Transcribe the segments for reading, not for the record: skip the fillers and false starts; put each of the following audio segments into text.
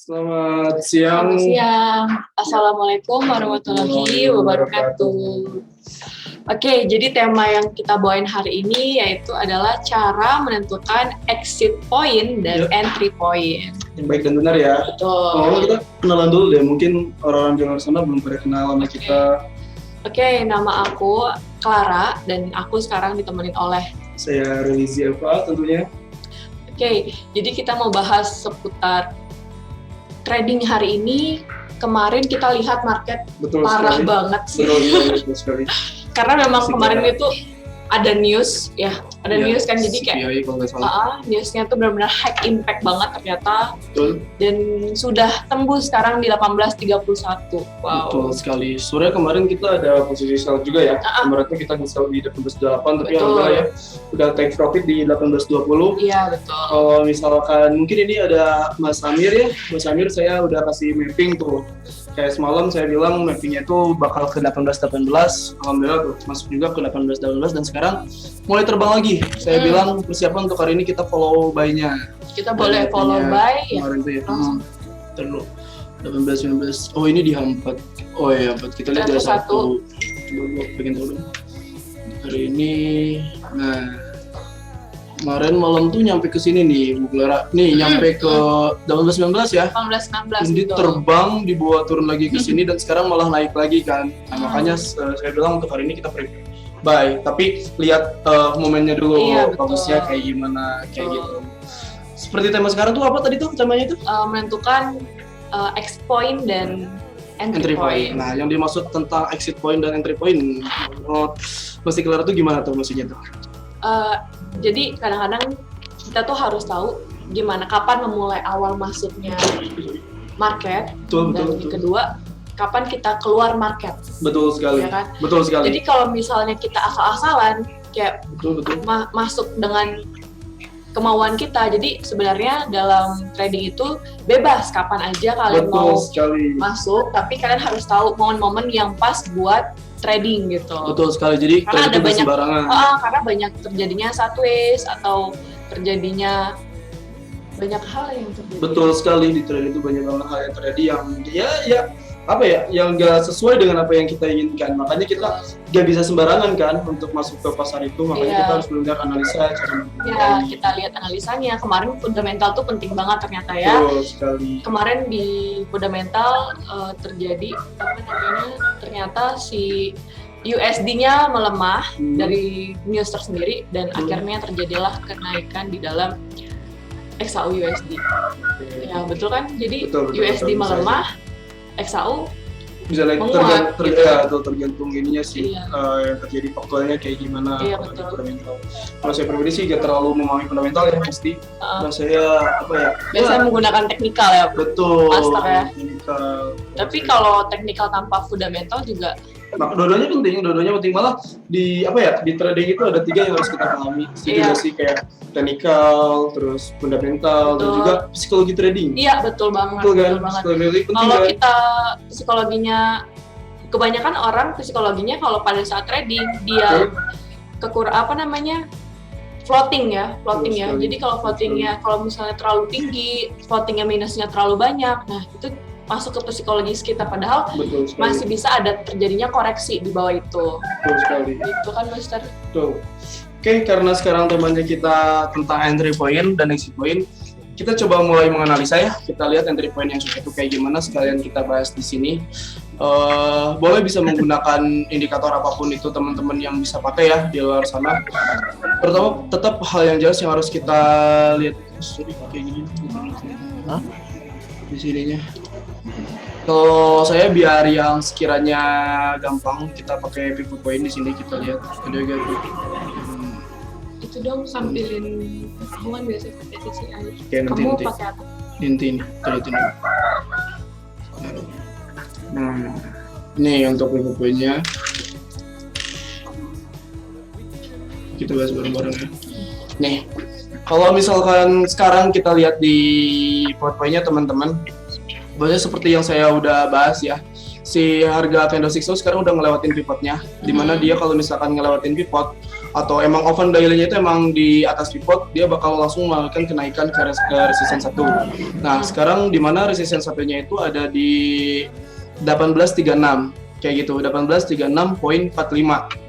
Selamat siang. Selamat siang. Assalamualaikum warahmatullahi wabarakatuh. Oke, jadi tema yang kita bawain hari ini yaitu adalah cara menentukan exit point dan entry point. Yang baik dan benar ya. Betul. Kita kenalan dulu deh, mungkin orang-orang di luar sana belum pada kenal sama kita. Oke, nama aku Clara dan aku sekarang ditemenin oleh Saya Relizi Eva tentunya. Oke, jadi kita mau bahas seputar trading hari ini. Kemarin kita lihat market parah banget sih. Betul sekali. Karena memang kemarin itu ada news ya, news kan, jadi kayak CPI kalau nggak salah. newsnya tuh benar-benar high impact banget ternyata. Betul. Dan sudah tembus sekarang di 1831. Wow. Betul sekali. Sebenarnya kemarin kita ada posisi sell juga ya. Kemarin tuh kita sell di 18.8 tapi alhamdulillah ya udah take profit di 18.20. Iya betul. Kalau misalkan mungkin ini ada Mas Amir ya. Mas Amir saya udah kasih mapping tuh. Kayak semalam saya bilang mappingnya itu bakal ke 18.18, alhamdulillah tuh masuk juga ke 18.18 dan sekarang mulai terbang lagi. Saya bilang persiapan untuk hari ini kita follow buy-nya. Kita boleh follow buy ya. Kemarin tuh ya. Terus 18.19. Oh ini di H4. Oh ya, kita lihat dari satu. Coba gua pengen tahu dong. Hari ini, nah kemarin malam tuh nyampe ke sini nih, Bu Clara. Nih nyampe ke 18.19 ya. 18.19. Jadi terbang, dibawa turun lagi ke sini dan sekarang malah naik lagi kan. Nah, makanya saya bilang untuk hari ini kita buy. Tapi lihat momennya dulu, bagusnya kayak gimana, kayak gitu. Seperti tema sekarang tuh apa tadi tuh temanya itu? Menentukan exit point dan entry point. Nah, yang dimaksud tentang exit point dan entry point, Mas Clara tuh gimana tuh maksudnya tuh? Jadi kadang-kadang kita tuh harus tahu gimana kapan memulai awal masuknya market, dan kedua kapan kita keluar market. Betul sekali. Ya kan? Betul sekali. Jadi kalau misalnya kita asal-asalan kayak masuk dengan kemauan kita, jadi sebenarnya dalam trading itu bebas kapan aja kalian mau masuk, tapi kalian harus tahu momen-momen yang pas buat trading gitu. Betul sekali. Jadi karena ada banyak sembarangan. Karena banyak terjadinya sideways atau terjadinya banyak hal yang terjadi. Betul sekali, di trading itu banyak banget hal yang terjadi yang yang nggak sesuai dengan apa yang kita inginkan. Makanya kita nggak bisa sembarangan kan untuk masuk ke pasar itu. Makanya kita harus benar-benar analisa. Kita lihat analisanya. Kemarin fundamental tuh penting banget ternyata ya. Betul sekali. Kemarin di fundamental terjadi ternyata si USD-nya melemah dari news tersendiri dan akhirnya terjadilah kenaikan di dalam XAU USD. Ya betul kan? Jadi USD melemah, XAU bisa menguat, tergantung ininya sih yang terjadi faktornya kayak gimana. Fundamental. Kalau saya pribadi sih gak terlalu memahami fundamental ya pasti. Nah saya biasanya menggunakan teknikal ya. Betul. Master ya. Teknikal. Tapi kalau teknikal tanpa fundamental juga. Dua-duanya penting malah di trading itu ada 3 yang harus kita pahami. Juga sih kayak teknikal, terus fundamental, dan juga psikologi trading. Iya betul banget. Betul kan? Kalau kita psikologinya, kebanyakan orang psikologinya kalau pada saat trading dia floating ya. Jadi kalau floatingnya kalau misalnya terlalu tinggi, floatingnya minusnya terlalu banyak, nah itu masuk ke psikologis kita, padahal masih bisa ada terjadinya koreksi di bawah itu. Betul sekali. Itu kan Master. Betul. Oke, karena sekarang temanya kita tentang entry point dan exit point, kita coba mulai menganalisa ya. Kita lihat entry point yang itu kayak gimana, sekalian kita bahas di sini. Boleh bisa menggunakan indikator apapun itu teman-teman yang bisa pakai ya di luar sana. Pertama, tetap hal yang jelas yang harus kita lihat. Kayak gini. Di sininya. Kalau saya biar yang sekiranya gampang, kita pakai pivot point di sini, kita lihat ada itu dong sampilin aku kan biasa pakai CCI. Kamu pakai apa? Inti nih, terlihat ini. Nah, ini untuk pivot point-nya. Kita bahas bareng-bareng ya. Nih, kalau misalkan sekarang kita lihat di pivot point-nya teman-teman, bahasanya seperti yang saya udah bahas ya, si harga candlestick sekarang udah ngelewatin pivotnya, dimana dia kalau misalkan ngelewatin pivot atau emang open daily-nya itu emang di atas pivot, dia bakal langsung melakukan kenaikan ke resistance 1. Nah, sekarang di mana resistance 1-nya itu ada di 1836 kayak gitu, 1836.45.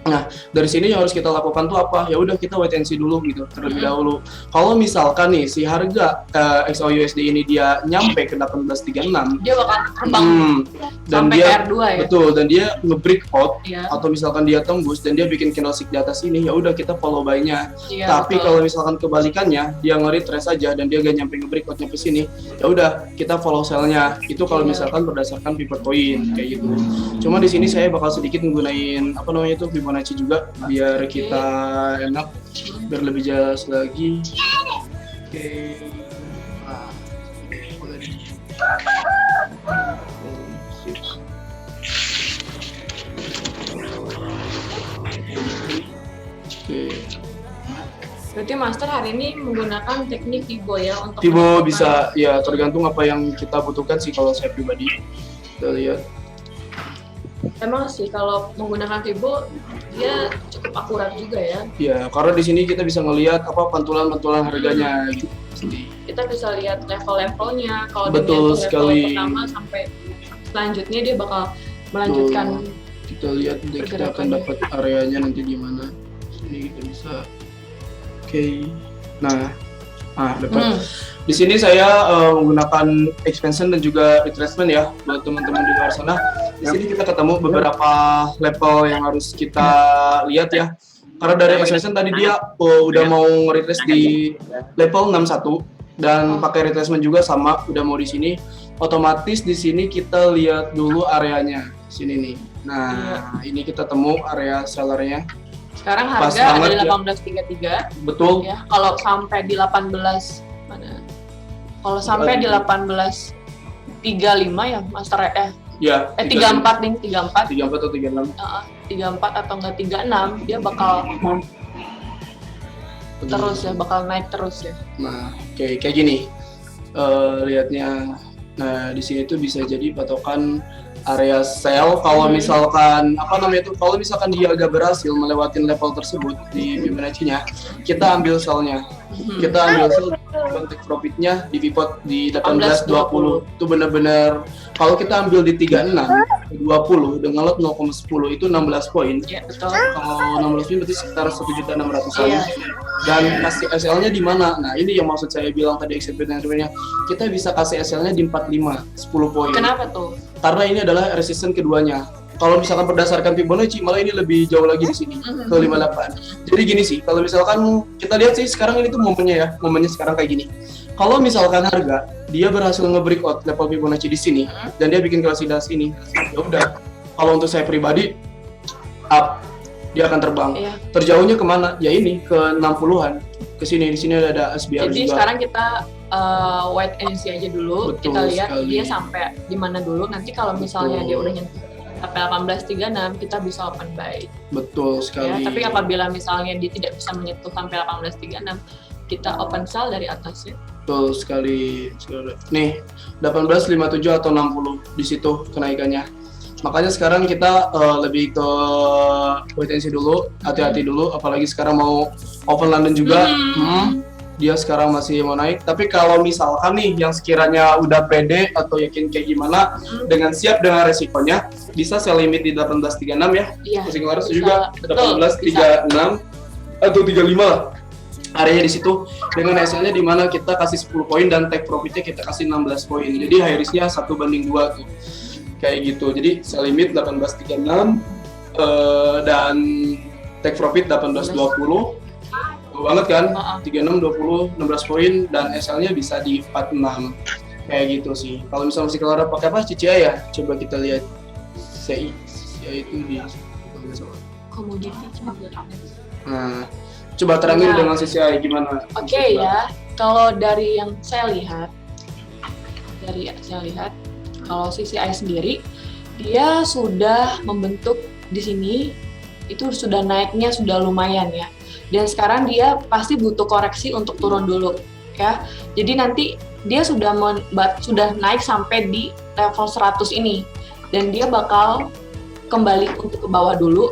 Nah, dari sini yang harus kita lakukan tuh apa? Ya udah kita wait and see dulu gitu terlebih dahulu. Kalau misalkan nih si harga XAUUSD ini dia nyampe ke 1836, dia bakal terbang dan sampai dia ke R2 ya. Betul, dan dia nge-break out Iya. atau misalkan dia tembus dan dia bikin candlestick di atas ini, ya udah kita follow buy-nya. Iya, Tapi betul. kalau misalkan kebalikannya, dia nge-retrace aja dan dia gak nyampe nge-break out nyampe sini, ya udah kita follow sell-nya. Itu kalau Iya. misalkan berdasarkan pivot point kayak gitu. Cuma di sini saya bakal sedikit menggunain apa namanya itu Fibonacci juga biar kita enak, biar lebih jelas lagi. Oke. Nah, boleh. Oke. Berarti Master hari ini menggunakan teknik Fibo ya untuk Fibo menentukan- bisa ya tergantung apa yang kita butuhkan sih kalau saya pribadi. Kita lihat. Emang sih kalau menggunakan Fibo dia cukup akurat juga ya. Ya, karena di sini kita bisa ngelihat apa pantulan-pantulan harganya gitu. Kita bisa lihat level-levelnya. Kalau Betul dia tuh sekali. level pertama sampai selanjutnya dia bakal melanjutkan. Kita lihat nanti kita akan pergerakannya. dapat areanya nanti di mana. Sini kita bisa. Oke. Nah, dapat. Di sini saya menggunakan expansion dan juga retracement ya buat teman-teman di luar sana. Di sini kita ketemu beberapa level yang harus kita lihat ya. Karena dari expansion tadi dia udah mau retrace di level 61 dan pakai retracement juga sama udah mau di sini. Otomatis di sini kita lihat dulu areanya sini nih. Nah, ini kita temu area sellernya. Sekarang Pas harga banget ada ya. 1833 Betul. ya. Kalau sampai di 18 mana? Kalau sampai di 1835 ya Master Ya. 34 nih, 34. 34 atau 36. 34 atau enggak 36 dia bakal terus ya, bakal naik terus ya. Nah, kayak gini. Lihatnya. Nah, di sini tuh bisa jadi patokan area sell kalau misalkan apa namanya itu kalau misalkan dia agak berhasil melewatin level tersebut di Fibonacci-nya, kita ambil sell-nya. Kita ambil sell take profit-nya di pivot di 1820. Itu benar-benar kalau kita ambil di 36 20 dengan lot 0,10 itu 16 poin. Iya, betul. Kalau 16 poin berarti sekitar 1.600.000. Iya. Dan kasih SL-nya di mana? Nah, ini yang maksud saya bilang tadi exception-nya. Kita bisa kasih SL-nya di 45, 10 poin. Kenapa tuh? Karena ini adalah resistance keduanya. Kalau misalkan berdasarkan Fibonacci, malah ini lebih jauh lagi di sini ke 58. Jadi gini sih, kalau misalkan kita lihat sih sekarang ini tuh momennya ya, momennya sekarang kayak gini. Kalau misalkan harga dia berhasil nge-break out level Fibonacci di sini dan dia bikin konsolidasi ini, ya udah. Kalau untuk saya pribadi, up, dia akan terbang. Iya. Terjauhnya kemana? Ya ini ke 60-an. Ke sini, di sini ada SBR Jadi juga. sekarang kita wait and see aja dulu. Betul Kita lihat sekali. dia sampai di mana dulu. Nanti kalau misalnya dia udah nyampe sampai 1836 kita bisa open buy. Betul Ya, sekali. tapi apabila misalnya dia tidak bisa menyentuh sampai 1836 kita open sell dari atasnya. Betul sekali. Nih, 1857 atau 60 di situ kenaikannya. Makanya sekarang kita lebih ke wait and see dulu, hati-hati dulu. Apalagi sekarang mau open London juga. Dia sekarang masih mau naik. Tapi kalau misalkan nih yang sekiranya udah pede atau yakin kayak gimana, dengan siap dengan resikonya, bisa sell limit di 1836 ya. Iya. Pusing laras bisa. juga Betul, 1836 atau 35 lah. Areanya di situ dengan SL-nya di mana kita kasih 10 poin dan take profit-nya kita kasih 16 poin. Jadi high risk-nya 1/2 tuh. Kayak gitu. Jadi sell limit 1836 dan take profit 1820. Banget kan? 36 20 16 poin dan SL-nya bisa di 46. Kayak gitu sih. Kalau misalnya masih keluar pakai apa? CCI ya? Coba kita lihat. CCI itu di Komoditi. Nah, coba terangin dengan CCI gimana? Oke ya, kalau dari yang saya lihat, kalau CCI sendiri, dia sudah membentuk di sini, itu sudah naiknya sudah lumayan ya. Dan sekarang dia pasti butuh koreksi untuk turun dulu, ya. Jadi nanti dia sudah naik sampai di level 100 ini, dan dia bakal kembali untuk ke bawah dulu,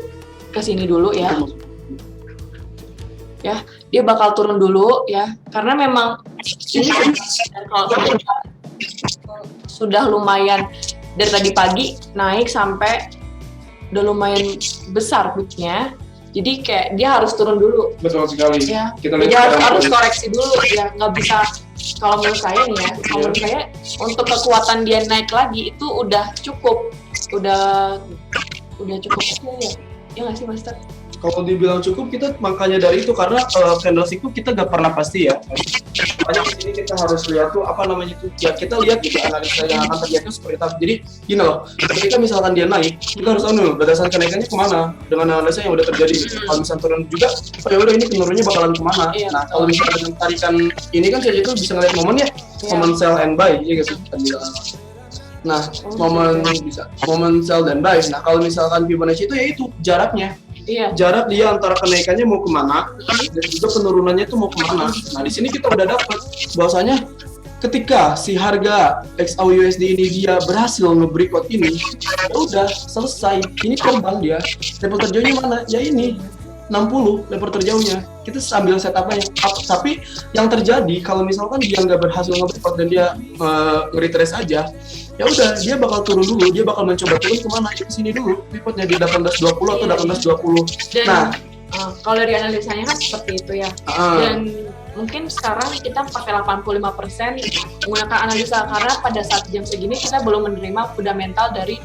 ke sini dulu ya. ya, dia bakal turun dulu ya, karena memang ini kalau sudah lumayan dari tadi pagi naik sampai udah lumayan besar peaknya, jadi kayak dia harus turun dulu. Betul sekali. Ya, Kita dia harus koreksi dulu ya, nggak bisa. Kalau menurut saya nih ya, kalau menurut saya untuk kekuatan dia naik lagi itu udah cukup, udah cukup ya, ya nggak sih Master? Kalau dibilang cukup, kita makanya dari itu karena candlestick itu kita nggak pernah pasti ya. Makanya di sini kita harus lihat tuh apa namanya itu. Ya kita lihat gitu analisa yang akan terjadi itu seperti apa. Jadi gini loh, ketika misalkan dia naik, kita harus tahu dulu berdasarkan kenaikannya kemana dengan analisa yang udah terjadi. Kalau misalkan turun juga, oh ya udah ini penurunnya bakalan kemana. Iya, Nah kalau misalkan dengan tarikan ini kan saja itu bisa ngeliat momen ya, momen sell and buy, ya gitu. Nah, momen sell dan buy. Nah, kalau misalkan Fibonacci itu ya itu jaraknya. Iya. Jarak dia antara kenaikannya mau kemana dan juga penurunannya itu mau kemana. Nah, di sini kita udah dapat bahwasanya ketika si harga XAUUSD ini dia berhasil nge-breakout ini, ya udah selesai. Ini terbang dia. Level terjauhnya mana? Ya ini 60 level terjauhnya. Kita sambil setupnya. Tapi yang terjadi kalau misalkan dia nggak berhasil nge-breakout dan dia nge-retrace aja, ya udah dia bakal turun dulu, dia bakal mencoba turun kemana, ke sini dulu, reportnya di 1820 atau 1820. Dan, nah kalau dari analisanya kan seperti itu ya. Dan mungkin sekarang kita pakai 85% menggunakan analisa karena pada saat jam segini kita belum menerima fundamental dari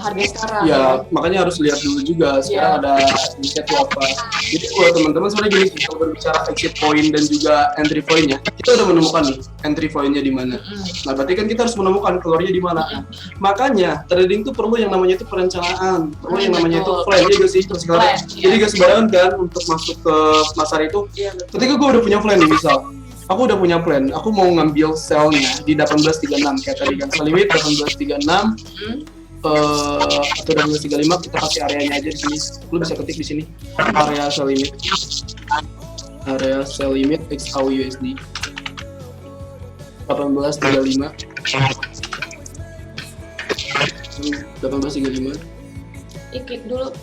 harga sekarang. Ya, makanya harus lihat dulu juga sekarang ada indikator itu apa. Jadi buat teman-teman sebenarnya gini, kalau berbicara exit point dan juga entry point-nya, kita udah menemukan nih entry point-nya di mana. Nah, berarti kan kita harus menemukan keluarnya di mana. Makanya trading itu perlu yang namanya itu perencanaan, perlu yang namanya itu plan, ya sih sekarang. Jadi gak sembarangan kan untuk masuk ke pasar itu. Ketika gue udah punya plan nih, misal aku udah punya plan, aku mau ngambil sell-nya di 1836 kayak tadi kan, sell limit 1836 atau 1835, kita kasih areanya aja di sini. Lu bisa ketik di sini area sell limit XAUUSD 1835 1835. Klik dulu.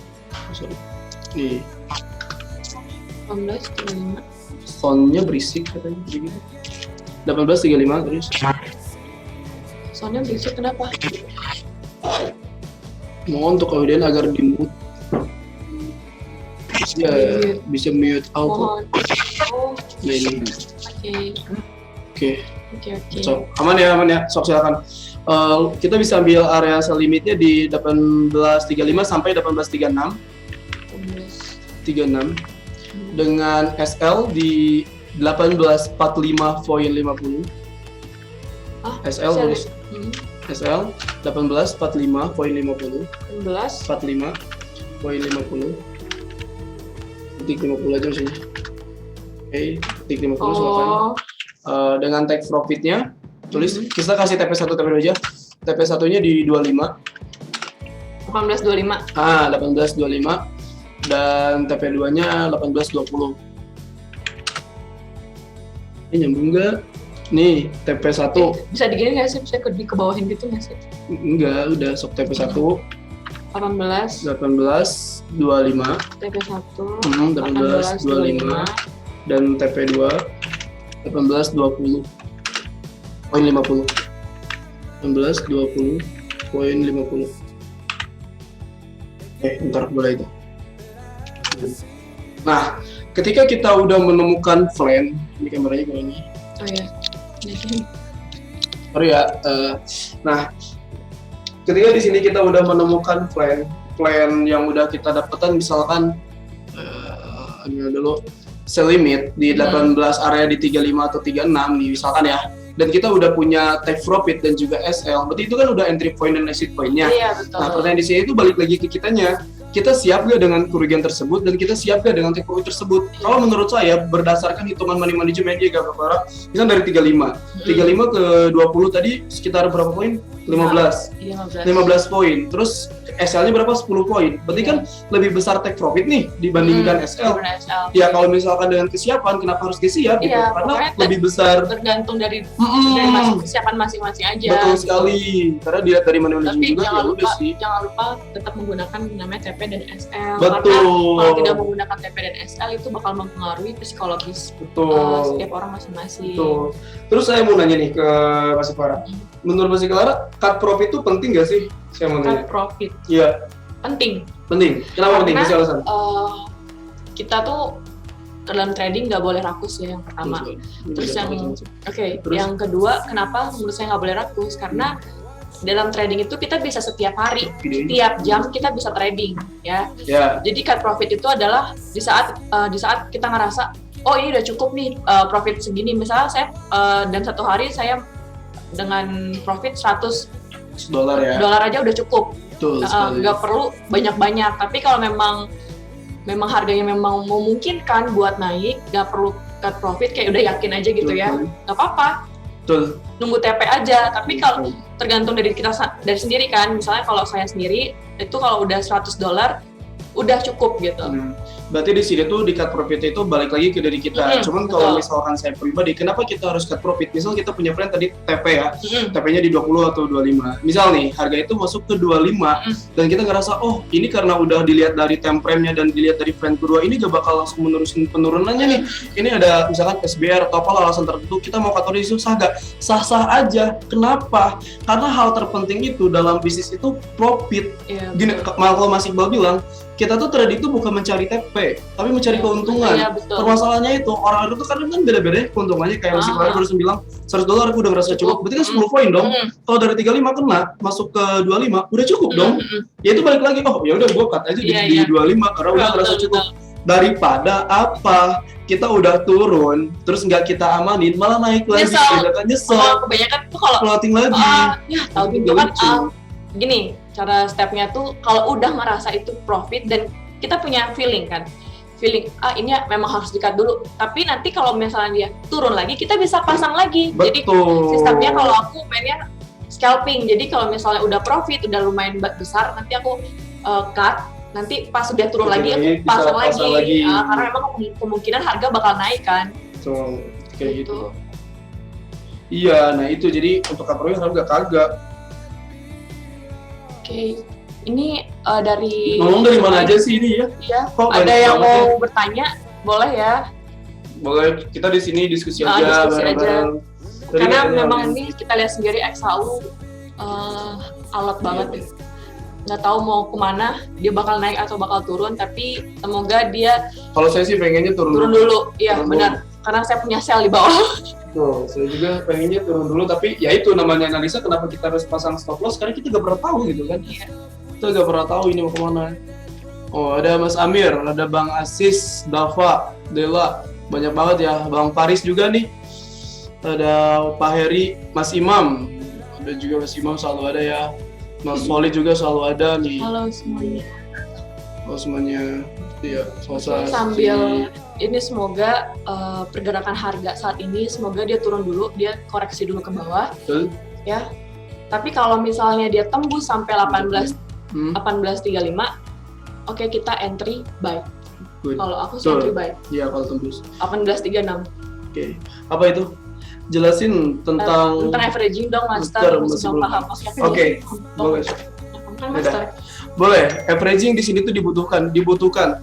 Sorry. Nih. 1835. Soundnya berisik katanya begitu. 1835 terus. Soundnya berisik kenapa? Mohon untuk audien agar di mute. Ya, bisa mute auto. Oh. Nah ini. Oke. So, aman ya. Sok silakan. Kita bisa ambil area sell limitnya di 1835 sampai 1836. 36 dengan SL di 1845.50. SL terus. SL 1845.50. 1845.50. Titik 50 aja sini. Oke, titik 50 silakan. Dengan take profitnya tulis, kita kasih TP1 TP2 aja. TP1-nya di 25. 1825. 1825 dan TP2-nya 1820. Ini nyambung enggak? Nih, TP1. Bisa digini nggak sih? Bisa di kebawahin gitu nggak sih? Enggak, udah sok TP1. 1825. TP1. 1825 dan TP2 1820.50. 1820.50. Ntar boleh itu. Nah, ketika kita udah menemukan plan, ini kameranya kayak ini. Oh iya. Sorry ya. Nah, ketika di sini kita udah menemukan plan yang udah kita dapatkan, misalkan ini dulu sell limit di 18 area di 35 atau 36 nih misalkan ya. Dan kita udah punya take profit dan juga SL. Berarti itu kan udah entry point dan exit point-nya. Iya, betul. Nah, pertanyaan di sini itu balik lagi ke kitanya. Kita siap gak dengan kerugian tersebut dan kita siap gak dengan take profit tersebut? Kalau menurut saya berdasarkan hitungan money management dia Bapak, misalnya dari 35 ke 20 tadi sekitar berapa poin? 15 poin. Terus SL-nya berapa? 10 poin. Berarti kan lebih besar take profit nih dibandingkan SL. Ya kalau misalkan dengan kesiapan, kenapa harus siap gitu? Karena lebih besar. Tergantung dari kesiapan masing-masing aja. Betul sekali. Karena dilihat dari manajemen juga ya udah sih. Jangan lupa tetap menggunakan namanya TP dan SL. Betul. Karena kalau tidak menggunakan TP dan SL itu bakal mempengaruhi psikologis setiap orang masing-masing. Betul. Terus saya mau nanya nih ke Mas Farah. Menurut Mas Clara, cut profit itu penting nggak sih? Saya mau nanya. Cut profit? Iya. Penting. Kenapa penting? Kasih alasan. Kita tuh dalam trading nggak boleh rakus ya yang pertama. Terus yang kedua, kenapa menurut saya nggak boleh rakus? Karena dalam trading itu kita bisa setiap hari, setiap jam kita bisa trading, ya. Jadi cut profit itu adalah di saat kita ngerasa, oh ini udah cukup nih profit segini. Misalnya saya dalam satu hari saya dengan profit $100 aja udah cukup. Nggak perlu banyak-banyak. Tapi kalau memang harganya memang memungkinkan buat naik, nggak perlu cut profit, kayak udah yakin aja gitu ya, nggak apa-apa. Nunggu TP aja. Tapi kalau tergantung dari kita dari sendiri kan. Misalnya kalau saya sendiri itu kalau udah $100 udah cukup gitu. Berarti di sini tuh di cut profit itu balik lagi ke diri kita. Cuman kalau misalkan saya pribadi, kenapa kita harus cut profit? Misal kita punya friend tadi TP ya, TP-nya di 20 atau 25. Misal nih, harga itu masuk ke 25 dan kita ngerasa, oh ini karena udah dilihat dari time frame-nya dan dilihat dari friend kedua, ini gak bakal langsung menerusin penurunannya nih. Ini ada misalkan SBR atau apa alasan tertentu, kita mau cut profit itu sah-sah aja. Kenapa? Karena hal terpenting itu dalam bisnis itu profit. Gini, kalau Mas Iqbal bilang, kita tuh trade itu bukan mencari TP, tapi mencari keuntungan. Permasalahannya itu, orang itu kadang kan beda-beda keuntungannya. Kayak Mas Iqbal barusan bilang, $100 aku udah ngerasa cukup, berarti kan 10 poin dong. Kalau dari 35 kena, masuk ke 25, udah cukup dong. Ya itu balik lagi, oh ya udah gue cut aja di 25, karena udah ngerasa cukup. Daripada apa, kita udah turun, terus nggak kita amanin, malah naik lagi. Nyesel. Kebanyakan tuh kalau floating lagi. Tahu gitu kan, gini, cara stepnya tuh kalau udah ngerasa itu profit dan kita punya feeling ini memang harus di-cut dulu, tapi nanti kalau misalnya dia turun lagi kita bisa pasang lagi. Jadi sistemnya kalau aku mainnya scalping, jadi kalau misalnya udah profit udah lumayan besar, nanti aku cut, nanti pas udah turun lagi aku pasang lagi. Karena memang kemungkinan harga bakal naik kan. Kayak gitu. Iya, nah itu jadi untuk cut profit harga kagak. Ini dari ngomong dari mana aja sih ini ya? Iya. Ada yang mau bertanya, boleh ya? Boleh, kita di sini diskusi aja. Karena memang ini kita lihat sendiri XAU alot banget deh. Nggak tahu mau kemana, dia bakal naik atau bakal turun, tapi semoga dia. Kalau saya sih pengennya turun dulu. Iya benar. Karena saya punya sell di bawah. Saya juga pengennya turun dulu, tapi ya itu namanya analisa, kenapa kita harus pasang stop loss, karena kita gak pernah tahu gitu kan. Kita gak pernah tahu ini mau kemana. Oh, ada Mas Amir, ada Bang Asis, Dava, Dela, banyak banget ya. Bang Faris juga nih, ada Pak Heri, Mas Imam, ada juga Mas Imam selalu ada ya. Mas Solid juga selalu ada nih. Halo semuanya. Iya, sambil ini semoga pergerakan harga saat ini semoga dia turun dulu, dia koreksi dulu ke bawah. Ya. Tapi kalau misalnya dia tembus sampai 1835, oke, kita entry buy. Kalau aku sih entry buy. Iya, kalau tembus 1836. Oke. Apa itu? Jelasin tentang averaging dong, Master. Belum paham. Oke. Boleh. Master. Boleh, averaging di sini tuh dibutuhkan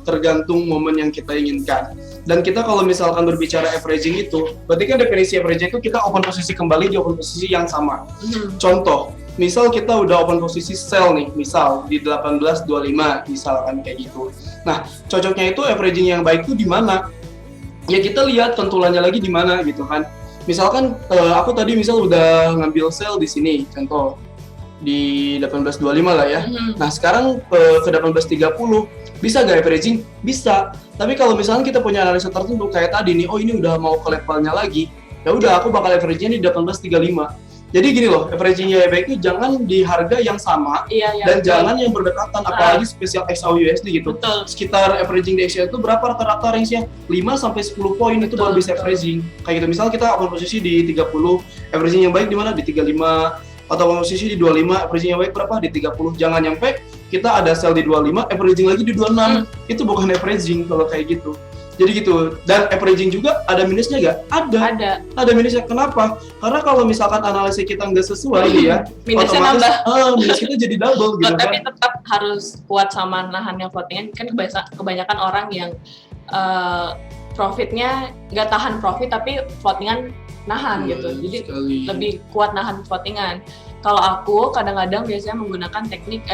tergantung momen yang kita inginkan. Dan kita kalau misalkan berbicara averaging itu, berarti kan definisi averaging itu kita open posisi kembali di open posisi yang sama. Contoh, misal kita udah open posisi sell nih, misal di 1825, misalkan kayak gitu. Nah, cocoknya itu averaging yang baik tuh di mana? Ya kita lihat pentulannya lagi di mana gitu kan. Misalkan aku tadi misal udah ngambil sell di sini, contoh di 1825 lah ya. Nah sekarang ke 1830 bisa gak averaging? Bisa. Tapi kalau misalnya kita punya analisa tertentu kayak tadi nih, oh ini udah mau ke levelnya lagi, ya udah aku bakal averagingnya di 1835. Jadi gini loh, averagingnya baik itu jangan di harga yang sama dan jangan yang berdekatan, apalagi spesial XAU USD gitu. Sekitar averaging di XAU itu berapa rata-rata range-nya? 5-10 poin itu baru bisa averaging. Kayak gitu, misal kita open posisi di 30, averaging yang baik di mana? Di 35. atau posisi di 25, averaging-nya baik berapa? Di 30. Jangan nyampe kita ada sell di 25, averaging lagi di 26. Itu bukan averaging kalau kayak gitu. Jadi gitu. Dan averaging juga ada minusnya nggak? Ada minusnya. Kenapa? Karena kalau misalkan analisis kita nggak sesuai ya, minusnya nambah. Minus kita jadi double gitu tapi kan. tetap harus kuat sama nahannya floatingan. Kan kebanyakan orang yang profitnya nggak tahan profit tapi floatingan nahan gitu. Jadi lebih kuat nahan floatingan. Kalau aku kadang-kadang biasanya menggunakan teknik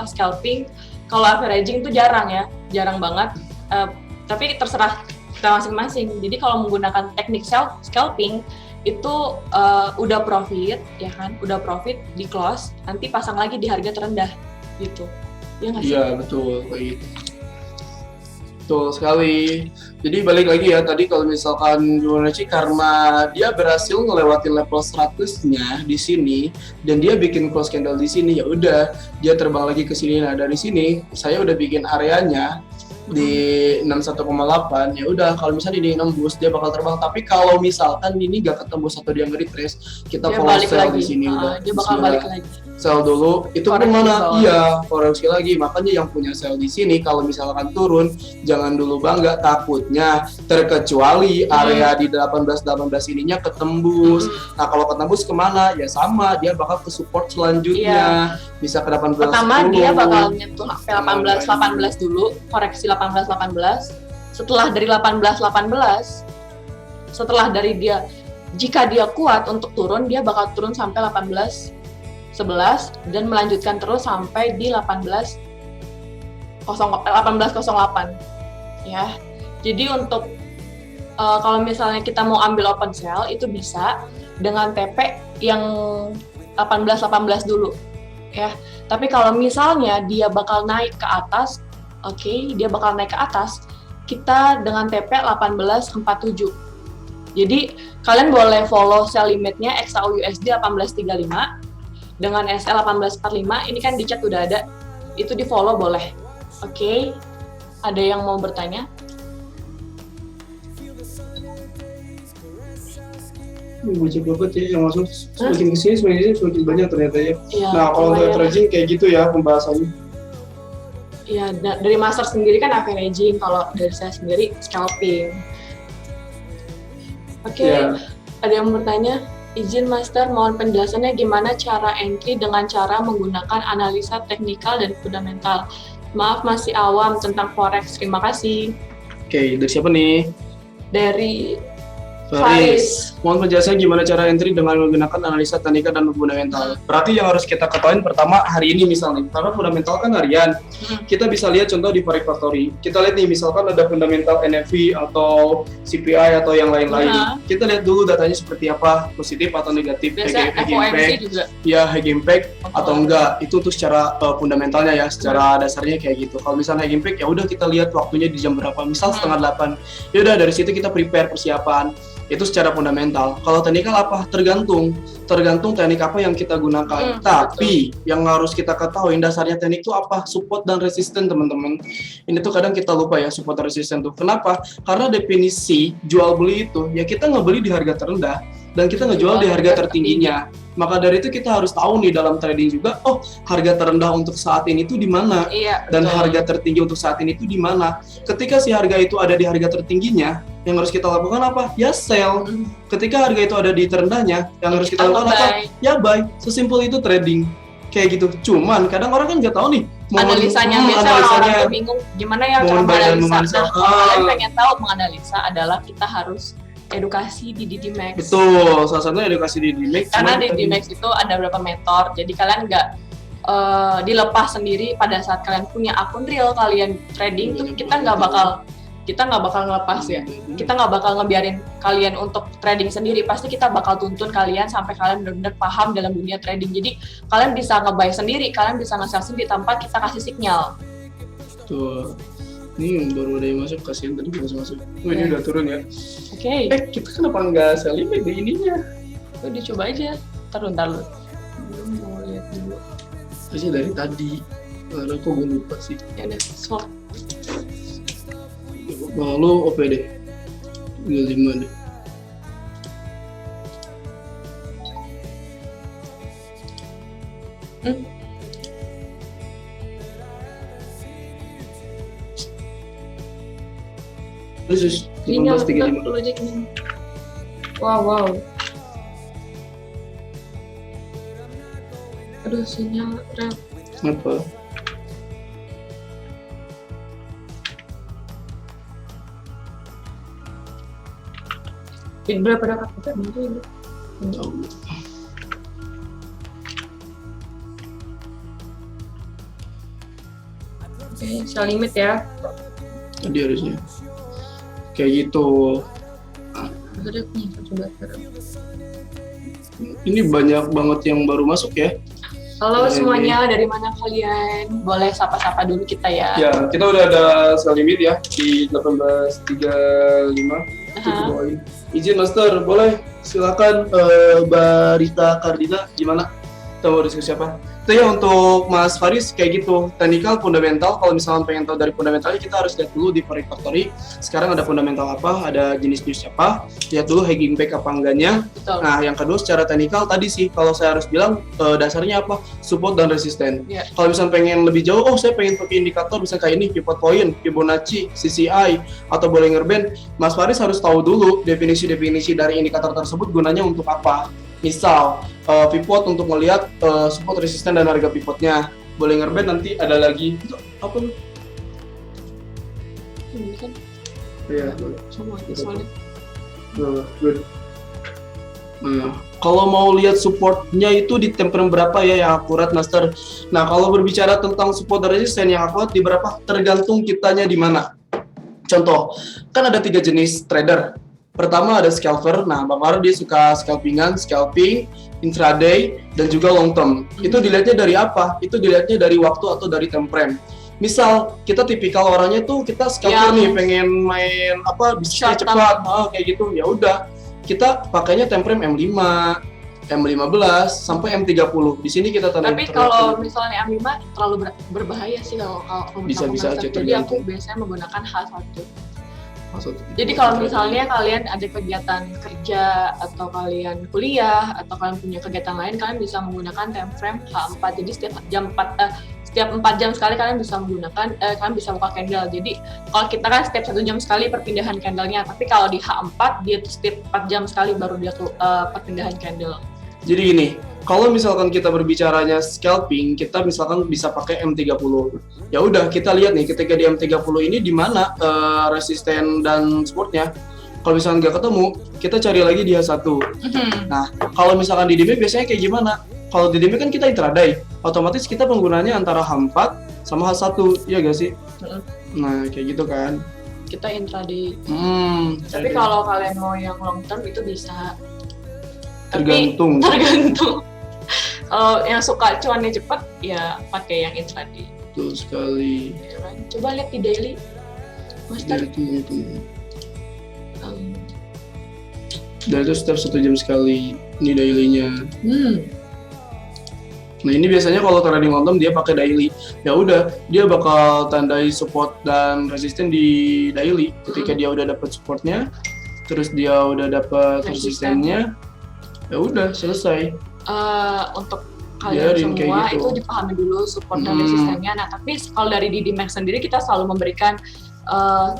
scalping. Kalau averaging itu jarang banget. Tapi terserah kita masing-masing. Jadi kalau menggunakan teknik scalping itu udah profit ya kan, udah profit di close, nanti pasang lagi di harga terendah gitu. Ya nggak sih? Iya betul kayak gitu. Betul sekali. Jadi balik lagi ya tadi kalau misalkan Fibonacci karena dia berhasil ngelewatin level 100-nya di sini dan dia bikin close candle di sini, ya udah dia terbang lagi ke sini. Nah dari sini saya udah bikin areanya di 61,8. Ya udah kalau misalnya ini nembus dia bakal terbang, tapi kalau misalkan ini gak ketembus atau dia nge-retrace, kita follow sell di sini udah. Dia bakal balik lagi. Sell dulu, itu pun mana? Iya, koreksi lagi. Makanya yang punya sell di sini kalau misalkan turun, jangan dulu bangga, takutnya terkecuali area di 18 ininya ketembus. Nah, kalau ketembus kemana? Ya sama, dia bakal ke support selanjutnya. Bisa ke 18. Pertama dia bakal nyentuh 18 dulu, koreksi 18. Setelah dari 18, jika dia kuat untuk turun, dia bakal turun sampai 18.11 dan melanjutkan terus sampai di 18.08 ya. Jadi untuk kalau misalnya kita mau ambil open sell itu bisa dengan TP yang 18 dulu ya. Tapi kalau misalnya dia bakal naik ke atas, dia bakal naik ke atas, kita dengan TP 18.47. Jadi kalian boleh follow sell limitnya XAUUSD 18.35 dengan SL 18.45, ini kan di chat udah ada, itu di follow boleh. Ada yang mau bertanya? Banyak banget ya yang masuk, semakin kesini semakin banyak ternyata ya. Nah kalau untuk averaging kayak gitu ya pembahasannya. Iya, dari master sendiri kan averaging, kalau dari saya sendiri scalping. Ada yang bertanya? Izin Master, mohon penjelasannya gimana cara entry dengan cara menggunakan analisa teknikal dan fundamental. Maaf masih awam tentang forex. Terima kasih. Dari siapa nih? Dari Faris. Mohon penjelasan gimana cara entry dengan menggunakan analisa teknikal dan fundamental. Berarti yang harus kita ketahui pertama hari ini misalnya, karena fundamental kan harian. Kita bisa lihat contoh di Forex Factory. Kita lihat nih misalkan ada fundamental NFV atau CPI atau yang lain-lain. Kita lihat dulu datanya seperti apa, positif atau negatif, high impact, ya high impact atau enggak. Itu tuh secara fundamentalnya ya, secara dasarnya kayak gitu. Kalau misalnya high impact ya udah kita lihat waktunya di jam berapa, misal 7:30. Ya udah dari situ kita prepare persiapan. Itu secara fundamental. Kalau teknikal apa? Tergantung teknik apa yang kita gunakan. Tapi yang harus kita ketahui dasarnya teknik itu apa? Support dan resisten, teman-teman. Ini tuh kadang kita lupa ya, support dan resisten tuh. Kenapa? Karena definisi jual beli itu ya kita ngebeli di harga terendah dan kita ngejual di harga tertingginya. Maka dari itu kita harus tahu nih dalam trading juga, harga terendah untuk saat ini tuh di mana, dan harga tertinggi untuk saat ini tuh di mana. Ketika si harga itu ada di harga tertingginya, yang harus kita lakukan apa? Ya sell. Ketika harga itu ada di terendahnya, yang harus kita lakukan apa? Ya buy. Sesimpel itu trading. Kayak gitu. Cuman kadang orang kan nggak tahu nih analisanya. Biasanya orang tuh bingung gimana ya cara menganalisa. Kalian pengen tahu menganalisa adalah kita harus edukasi di DDMax. Betul, salah satunya edukasi di DDMax. Karena di DDMax itu ada beberapa metode, jadi kalian nggak dilepas sendiri pada saat kalian punya akun real kalian trading tuh kita nggak bakal ngelepas ya. Kita nggak bakal ngebiarin kalian untuk trading sendiri. Pasti kita bakal tuntun kalian sampai kalian benar-benar paham dalam dunia trading. Jadi kalian bisa nge-buy sendiri, kalian bisa nge-sell sendiri tanpa kita kasih sinyal. Tuh. Ini baru ada yang masuk, kasihan tadi belum masuk. Ini udah turun ya. Kita kenapa nggak sell limit di ininya? Udah coba aja. Ntar lu. Mau lihat dulu. Pasti dari tadi. Karena kok gue lupa sih. Ya udah, swap. Lalu OP deh. 25 deh. Terus Sinyal 18.35. dulu aja ini. Wow. Aduh, sinyal rel. Apa? Berapa dapat kita ini? Oke, sel limit ya. Tadi harusnya kayak gitu. Udah nih, coba. Ini banyak banget yang baru masuk ya. Halo semuanya, dari mana kalian? Boleh sapa-sapa dulu kita ya. Ya, kita udah ada sel limit ya di 18.35. Izin Master, boleh silakan Barita Kardina, gimana? Kita mau diskusi apa? Itu ya untuk Mas Faris kayak gitu, technical, fundamental. Kalau misalnya pengen tahu dari fundamentalnya, kita harus lihat dulu di Factory. Sekarang ada fundamental apa, ada jenis-jenis apa, lihat dulu hanging back apa enggaknya. Betul. Nah, yang kedua secara technical tadi sih, kalau saya harus bilang dasarnya apa, support dan resisten. Yeah. Kalau misalnya pengen lebih jauh, saya pengen pakai indikator misalnya kayak ini, pivot point, Fibonacci, CCI, atau Bollinger Band. Mas Faris harus tahu dulu definisi-definisi dari indikator tersebut gunanya untuk apa. Misal, pivot untuk melihat support, resisten, dan harga pivotnya. Bollinger Band nanti ada lagi. Itu apa lu? Ini kan Iya, sama soalnya. Good. Nah, kalau mau lihat supportnya itu di time frame berapa ya yang akurat, Master? Nah, kalau berbicara tentang support dan resisten yang akurat di berapa, tergantung kitanya di mana. Contoh, kan ada 3 jenis trader. Pertama ada scalper. Nah, Bang Maro dia suka scalping, intraday, dan juga long term. Itu dilihatnya dari apa? Itu dilihatnya dari waktu atau dari time frame. Misal kita tipikal orangnya tuh kita scalper nih, pengen main apa bisa cepat, kayak gitu. Ya udah, kita pakainya time frame M5, M15 sampai M30. Di sini kita tanda. Tapi kalau misalnya M5 terlalu berbahaya sih kalau bisa aja. Jadi aku biasanya menggunakan H1. Jadi kalau misalnya kalian ada kegiatan kerja atau kalian kuliah atau kalian punya kegiatan lain, kalian bisa menggunakan time frame H4. Jadi setiap 4 jam sekali kalian bisa menggunakan kalian bisa buka candle. Jadi kalau kita kan setiap 1 jam sekali perpindahan candlenya, tapi kalau di H4 dia setiap 4 jam sekali baru dia perpindahan candle. Jadi gini, kalau misalkan kita berbicaranya scalping, kita misalkan bisa pakai M30. Ya udah, kita lihat nih ketika di M30 ini di mana resisten dan supportnya. Kalau misalkan nggak ketemu, kita cari lagi di H1. Nah, kalau misalkan di DMA biasanya kayak gimana? Kalau di DMA kan kita intraday, otomatis kita penggunaannya antara H4 sama H1, iya nggak sih? Nah, kayak gitu kan. Kita intraday. Tapi kalau kalian mau yang long term itu bisa. Tergantung. Kalau yang suka cuannya cepat, ya pakai yang intraday. Betul sekali. Coba lihat di daily, Master. Dan itu setiap 1 jam sekali ini daily-nya. Nah ini biasanya kalau trading long term dia pakai daily. Ya udah, dia bakal tandai support dan resisten di daily. Ketika dia udah dapat supportnya, terus dia udah dapat resistennya, ya udah selesai. Untuk kalian semua gitu. Itu dipahami dulu support dan resistennya. Nah tapi kalau dari Didimax sendiri kita selalu memberikan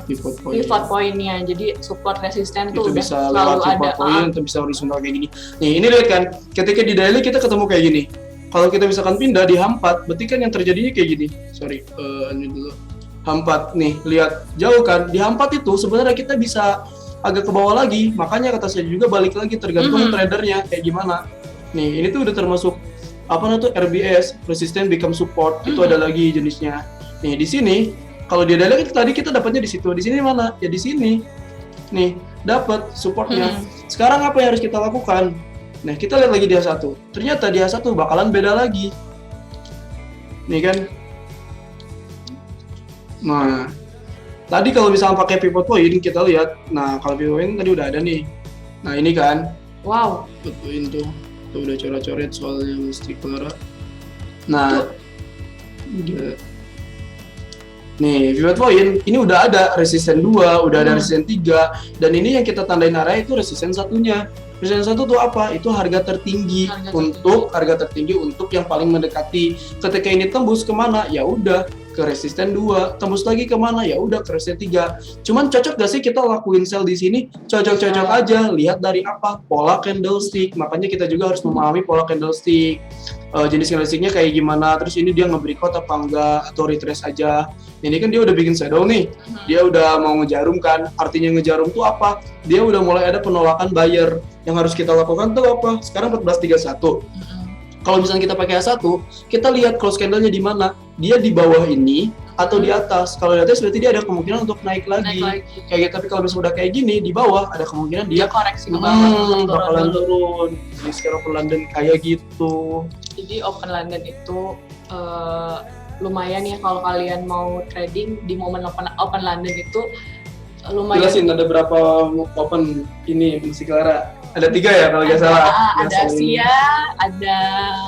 pivot point-nya. Jadi support resisten tuh udah bisa selalu ada. Point, itu bisa horizontal kayak gini. Nih ini lihat kan, ketika di daily kita ketemu kayak gini. Kalau kita misalkan pindah di H4, berarti kan yang terjadinya kayak gini. Ini dulu. H4 nih, lihat jauh kan. Di H4 itu sebenarnya kita bisa agak ke bawah lagi. Makanya kata saya juga balik lagi tergantung tradernya kayak gimana. Nih, ini tuh udah termasuk RBS, resistance become support. Itu ada lagi jenisnya. Nih, di sini kalau dia daily tadi kita dapatnya di situ. Di sini mana? Ya di sini. Nih, dapat supportnya. Sekarang apa yang harus kita lakukan? Nah, kita lihat lagi di H1. Ternyata di H1 bakalan beda lagi. Nih kan. Nah, tadi kalau misalnya pakai pivot point kita lihat. Nah, kalau pivot point tadi udah ada nih. Nah, ini kan. Wow. Pivot point tuh udah coret-coret soalnya mesti Clara. Nah, nih pivot point ini udah ada resisten 2, udah ada resisten 3, dan ini yang kita tandain area itu resisten satunya. Resisten 1 tuh apa? Itu harga tertinggi untuk yang paling mendekati. Ketika ini tembus kemana? Ya udah ke resisten 2, tembus lagi kemana? Ya udah ke resisten 3. Cuman cocok gak sih kita lakuin sell di sini? Cocok-cocok aja. Lihat dari apa? Pola candlestick. Makanya kita juga harus memahami pola candlestick. Jenis candlesticknya kayak gimana? Terus ini dia nge-breakout apa enggak? Atau retrace aja? Ini kan dia udah bikin shadow nih. Dia udah mau ngejarum kan? Artinya ngejarum tuh apa? Dia udah mulai ada penolakan buyer. Yang harus kita lakukan tuh apa? Sekarang 14.31. Kalau misalnya kita pakai A1, kita lihat close candle-nya di mana. Dia di bawah ini atau di atas. Kalau di atas berarti dia ada kemungkinan untuk naik lagi. Kayak gitu. Tapi kalau misalnya udah kayak gini, di bawah ada kemungkinan dia koreksi ke bawah, bakalan turun. Jadi sekarang open London kayak gitu. Jadi open London itu lumayan ya kalau kalian mau trading di momen open London itu lumayan. Jelasin ada berapa open ini Musik Clara? Ada 3 ya kalau nggak salah. Ada Asia, ada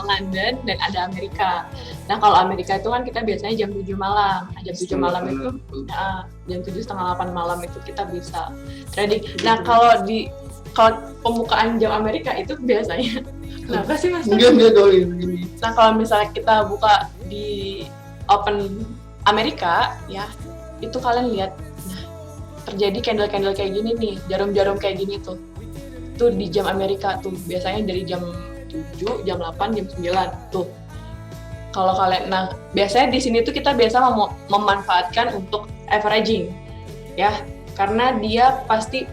London, dan ada Amerika. Nah kalau Amerika itu kan kita biasanya jam 7 malam. Jam 7 malam itu, jam 7:30-8 malam itu kita bisa trading. Nah kalau pembukaan jam Amerika itu biasanya, kenapa sih Mas? Enggak ini. Nah kalau misalnya kita buka di open Amerika, ya itu kalian lihat, nah, terjadi candle-candle kayak gini nih, jarum-jarum kayak gini tuh di jam Amerika tuh biasanya dari jam 7, jam 8, jam 9 tuh. Kalau kalian, nah biasanya di sini tuh kita biasa memanfaatkan untuk averaging, ya, karena dia pasti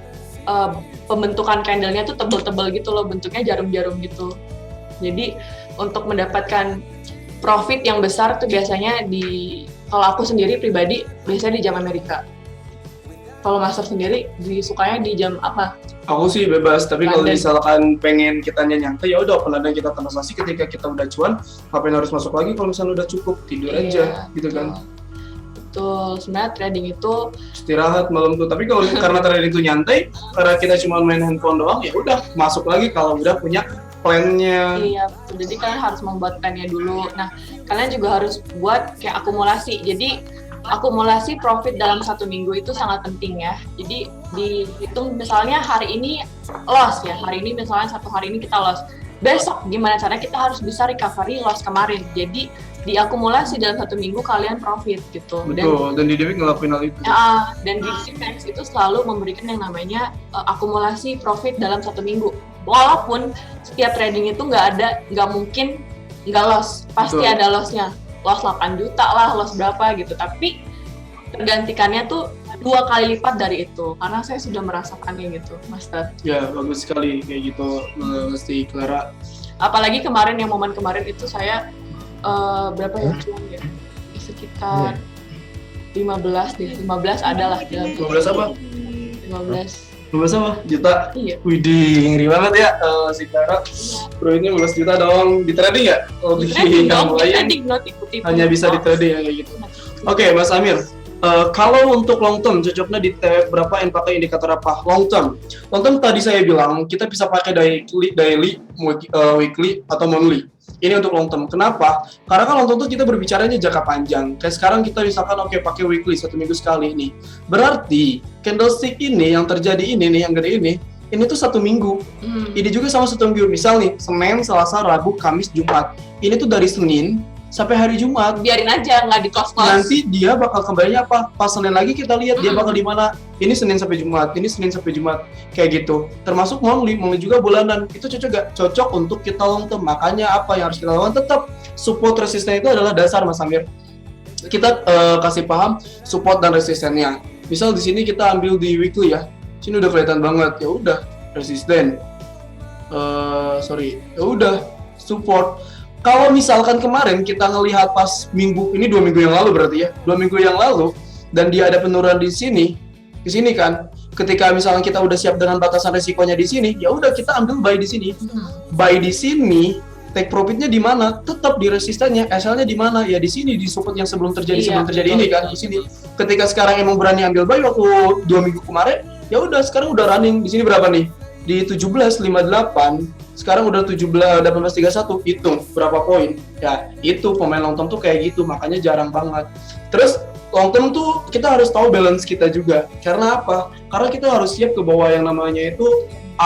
pembentukan candlenya tuh tebel-tebel gitu loh, bentuknya jarum-jarum gitu. Jadi untuk mendapatkan profit yang besar tuh biasanya kalau aku sendiri pribadi biasanya di jam Amerika. Kalau Master sendiri disukanya di jam apa? Aku sih bebas, tapi kalau misalkan pengen kita nyantai ya udah open London kita transaksi, ketika kita udah cuan, ngapain harus masuk lagi kalau misalnya udah cukup, tidur aja gitu kan. Betul, sebenarnya trading itu istirahat malam tuh, tapi kalau karena trading itu nyantai, karena kita cuma main handphone doang, ya udah masuk lagi kalau udah punya plan-nya. Iya, betul. Jadi kalian harus membuat plan-nya dulu. Nah, kalian juga harus buat kayak akumulasi. Jadi akumulasi profit dalam 1 minggu itu sangat penting ya. Jadi dihitung misalnya hari ini loss ya, hari ini misalnya 1 hari ini kita loss. Besok gimana caranya kita harus bisa recovery loss kemarin. Jadi diakumulasi dalam 1 minggu kalian profit gitu. Betul, dan di Dewi ngelakuin hal itu. Dan di Defense itu selalu memberikan yang namanya akumulasi profit dalam 1 minggu. Walaupun setiap trading itu nggak mungkin nggak loss, pasti ada lossnya. Loss 8 juta lah, loss berapa gitu, tapi tergantikannya tuh 2 kali lipat dari itu, karena saya sudah merasakannya gitu, Master. Ya, bagus sekali kayak gitu, mesti Clara. Apalagi kemarin, yang momen kemarin itu saya berapa ya cuan ya? Sekitar 15 deh, 15 adalah. 15 apa? 15 apa? Juta? Iya. Widih, ngeri banget ya si Clara. Bro ini 15 juta dong. Di trading nggak? Kalau di trading, hanya bisa di trading ya kayak gitu. Oke, Mas Amir. Kalau untuk long term, cocoknya di berapa yang pakai indikator apa? Long term tadi saya bilang kita bisa pakai daily, weekly, atau monthly. Ini untuk long term. Kenapa? Karena kan long term itu kita berbicaranya jangka panjang. Kayak sekarang kita misalkan pakai weekly 1 minggu sekali nih. Berarti candlestick ini yang terjadi ini nih, yang gede ini tuh 1 minggu. Ini juga sama 1 minggu. Misal nih, Senin, Selasa, Rabu, Kamis, Jumat. Ini tuh dari Senin sampai hari Jumat. Biarin aja, nggak di-close. Nanti dia bakal kembalinya apa? Pas Senin lagi kita lihat dia bakal di mana. Ini Senin sampai Jumat, ini Senin sampai Jumat, kayak gitu. Termasuk monthly juga bulanan. Itu cocok gak? Cocok untuk kita long term. Makanya apa yang harus kita lakukan? Tetap support resisten itu adalah dasar, Mas Amir. Kita kasih paham support dan resistennya. Misal di sini kita ambil di weekly ya. Sini udah kelihatan banget. Ya udah resisten. Ya udah support. Kalau misalkan kemarin kita ngelihat pas minggu ini 2 minggu yang lalu berarti ya, 2 minggu yang lalu, dan dia ada penurunan di sini kan, ketika misalkan kita udah siap dengan batasan resikonya di sini, ya udah kita ambil buy di sini. Buy di sini, take profitnya di mana? Tetap di resistennya, SL-nya di mana? Ya di sini, di support yang sebelum terjadi ini kan, di sini. Ketika sekarang emang berani ambil buy waktu 2 minggu kemarin, ya udah sekarang udah running di sini berapa nih? Di 17.58. Sekarang udah 18.31, hitung berapa poin. Ya, itu pemain long term tuh kayak gitu, makanya jarang banget. Terus long term tuh kita harus tahu balance kita juga. Karena apa? Karena kita harus siap ke bawah yang namanya itu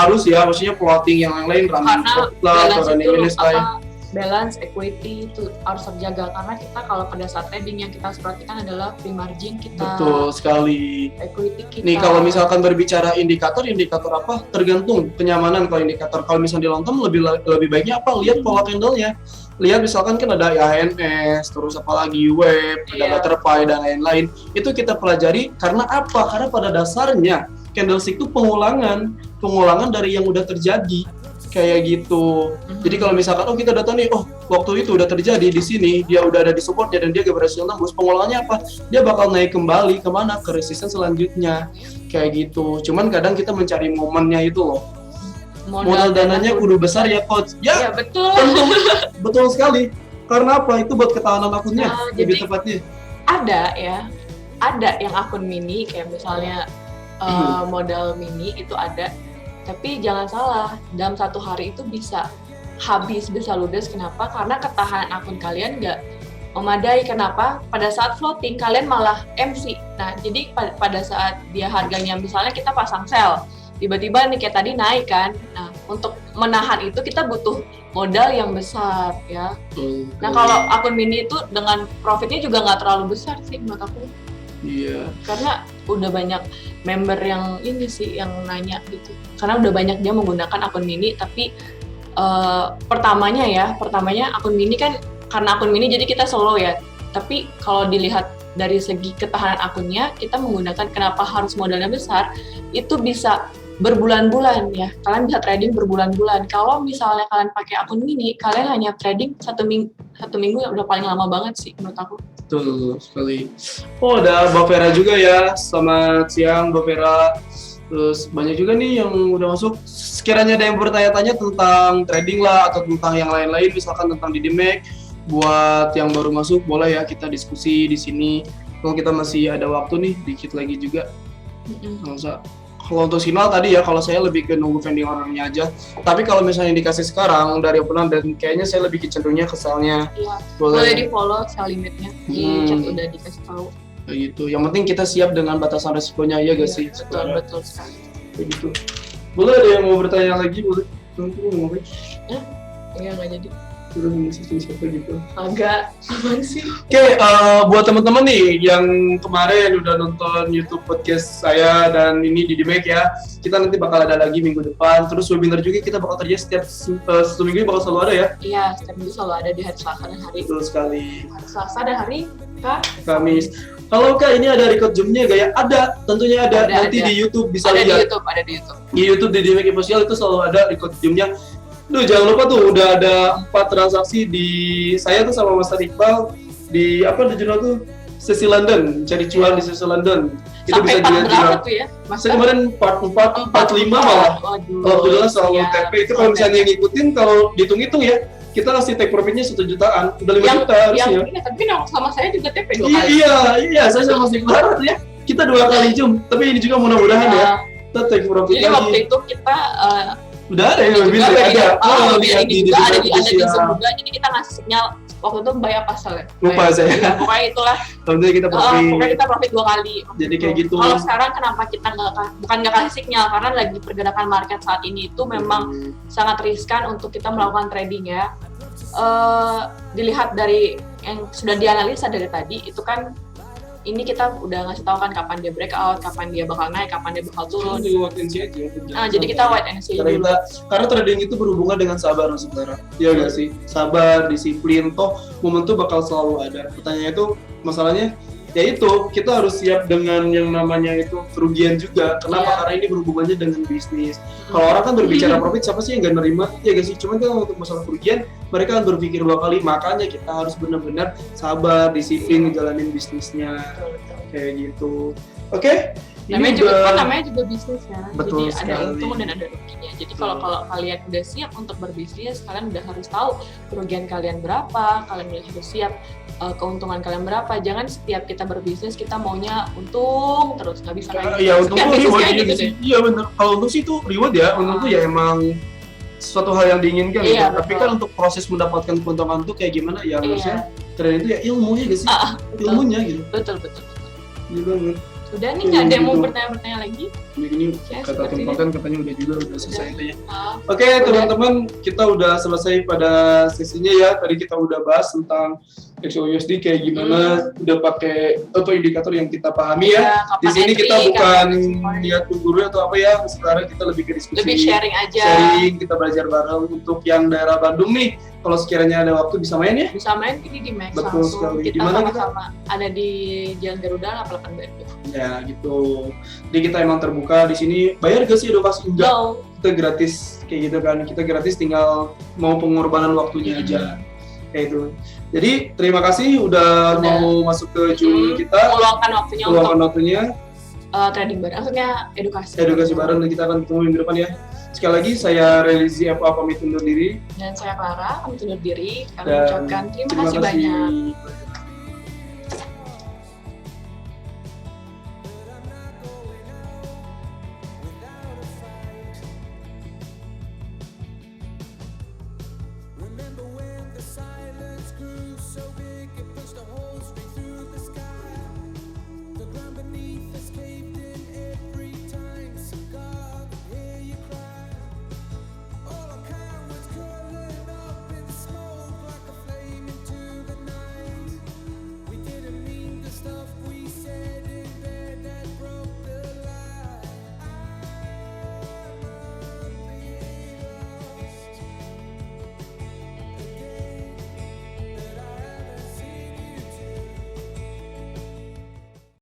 arus ya, maksudnya plotting yang lain, running short lah, atau running minus lah. balance, equity itu harus terjaga karena kita kalau pada saat trading yang kita harus perhatikan adalah free margin kita. Betul sekali. Equity kita. Nih kalau misalkan berbicara indikator apa? Tergantung kenyamanan kalau indikator. Kalau misalnya di long term lebih baiknya apa? Lihat pola candle-nya. Lihat misalkan kan ada IHNS, terus apalagi web, ada butterfly dan lain-lain. Itu kita pelajari karena apa? Karena pada dasarnya candlestick itu pengulangan dari yang udah terjadi. Kayak gitu. Jadi kalau misalkan kita udah tahu nih, waktu itu udah terjadi di sini, dia udah ada di supportnya dan dia gak berhasil nembus, pengulangannya apa? Dia bakal naik kembali kemana? Ke resistance selanjutnya. Kayak gitu. Cuman kadang kita mencari momennya itu loh. Modal dananya kudu besar ya coach. Ya betul. Betul sekali. Karena apa? Itu buat ketahanan akunnya lebih tepatnya. Ada yang akun mini kayak misalnya modal mini itu ada. Tapi jangan salah, dalam satu hari itu bisa habis, bisa ludes. Kenapa? Karena ketahanan akun kalian nggak memadai. Kenapa? Pada saat floating, kalian malah MC. Nah, jadi pada saat dia harganya, misalnya kita pasang sell, tiba-tiba nih kayak tadi naik kan. Nah, untuk menahan itu kita butuh modal yang besar ya. Nah, kalau akun mini itu dengan profitnya juga nggak terlalu besar sih menurut aku. Iya. Karena udah banyak member yang ini sih yang nanya gitu. Karena udah banyak dia menggunakan akun mini, tapi pertamanya akun mini kan karena akun mini jadi kita solo ya. Tapi kalau dilihat dari segi ketahanan akunnya, kita menggunakan kenapa harus modalnya besar, itu bisa berbulan-bulan ya. Kalian bisa trading berbulan-bulan. Kalau misalnya kalian pakai akun mini, kalian hanya trading satu minggu yang udah paling lama banget sih menurut aku. Betul sekali. Ada Mbak Vera juga ya. Selamat siang Mbak Vera. Terus banyak juga nih yang udah masuk. Sekiranya ada yang bertanya-tanya tentang trading lah atau tentang yang lain-lain, misalkan tentang DidiMac, buat yang baru masuk boleh ya kita diskusi di sini. Kalau kita masih ada waktu nih, dikit lagi juga. Kalau untuk signal tadi ya, kalau saya lebih ke nunggu vending ordernya aja. Tapi kalau misalnya dikasih sekarang dari openan dan kayaknya saya lebih cenderungnya keselnya. Iya. Boleh di follow sell limitnya. Di chat udah dikasih tahu. Kayak gitu. Yang penting kita siap dengan batasan resikonya ya gak sih? Betul sekali. Kayak gitu. Boleh ada yang mau bertanya lagi? Boleh. Ngomong. Iya nggak jadi. Udah ngomong siapa gitu. Agak aman sih. Oke, buat teman-teman nih yang kemarin udah nonton YouTube podcast saya dan ini DidiMac ya, kita nanti bakal ada lagi minggu depan. Terus webinar juga kita bakal terjadi setiap satu minggu bakal selalu ada ya? Iya, setiap minggu selalu ada di hari Selasa dan hari. Betul sekali. Hari Selasa dan hari Kamis. Kalau Kak ini ada record zoom-nya gak ya? Ada, tentunya ada. Nanti di YouTube bisa lihat. Ada di YouTube. Di YouTube DidiMac Official itu selalu ada record zoom-nya. Duh, jangan lupa tuh udah ada 4 transaksi di saya tuh sama Mas Iqbal di jurnal tuh sesi London, cari cuan di sesi London. Itu bisa dilihat berapa tuh ya? Saya kemarin part 4, part 5 malah. Alhamdulillah soal TP itu kalau misalnya ngikutin, kalau dihitung-hitung ya, kita kasih take profitnya 1 jutaan, udah 5 juta harusnya. Tapi sama saya juga TP 2 kali. Iya, saya sama Mas Iqbal ya. Kita 2 kali zoom, tapi ini juga mudah-mudahan ya. Kita take profit jadi waktu itu kita udah ada ya webinar ada. Ini juga ada di Zoom juga. Jadi kita ngasih sinyal waktu itu bayar pasal ya. Lupa saya. Pokoknya itulah. Alhamdulillah kita profit. Pokoknya kita profit 2 kali. Jadi kayak gitu. Kalau sekarang kenapa kita bukan nggak kasih sinyal, karena lagi pergerakan market saat ini itu memang sangat riskan untuk kita melakukan trading ya. Dilihat dari yang sudah dianalisa dari tadi itu kan. Ini kita udah ngasih tahu kan kapan dia breakout, kapan dia bakal naik, kapan dia bakal turun. Jadi wait and see aja. Jadi kita wait and see dulu. Karena trading itu berhubungan dengan sabar saudara. Iya nggak sih? Sabar, disiplin, toh momen tuh bakal selalu ada. Pertanyaannya itu, masalahnya ya itu kita harus siap dengan yang namanya itu kerugian juga. Kenapa? Karena ini berhubungannya dengan bisnis. Kalau orang kan berbicara profit, siapa sih yang nggak nerima? Ya gak sih? Cuman kan untuk masalah kerugian, mereka kan berpikir 2 kali. Makanya kita harus benar-benar sabar, disiplin ngejalanin bisnisnya. Kayak gitu. Oke? Namanya juga bisnis ya. Betul jadi sekali. Ada untung dan ada ruginya. Jadi kalau kalian udah siap untuk berbisnis, kalian udah harus tahu kerugian kalian berapa, kalian udah harus siap keuntungan kalian berapa. Jangan setiap kita berbisnis kita maunya untung terus, nggak bisa lagi. Iya, untung tuh reward gitu sih. Iya benar. Kalau untung sih itu reward ya. Untung tuh ya emang suatu hal yang diinginkan gitu. Tapi kan untuk proses mendapatkan keuntungan tuh kayak gimana ya harusnya trading itu ya ilmunya gitu sih. Ilmunya gitu. Betul. Iya banget. Udah nih, nggak ada yang mau bertanya-bertanya lagi. Ini Ya, kata seperti tempatan katanya udah selesai itu ya. Uh, Oke teman-teman, kita udah selesai pada sesinya ya. Tadi kita udah bahas tentang XOUSD kayak gimana, udah pakai indikator yang kita pahami ya. Di sini kita bukan lihat guru atau apa ya. Sekarang kita lebih ke diskusi. Lebih sharing aja. Sharing, kita belajar bareng. Untuk yang daerah Bandung nih, kalau sekiranya ada waktu bisa main ya? Bisa main di Max. Betul langsung. sekali. Kita Dimana sama-sama ada di Jalan Garuda 88 Bandung. Ya gitu. Jadi kita emang terbuka di sini. Bayar gak sih edukasi? Enggak. No. Kita gratis kayak gitu kan. Kita gratis, tinggal mau pengorbanan waktunya aja. Kayak itu. Jadi terima kasih udah mau masuk ke Q&A kita. Meluangkan waktunya untuk trading bareng, maksudnya edukasi bareng, dan kita akan ketemu minggu depan ya. Sekali lagi saya Relizi Eva pamit undur diri. Dan saya Clara pamit undur diri. Kami ucapkan terima kasih banyak.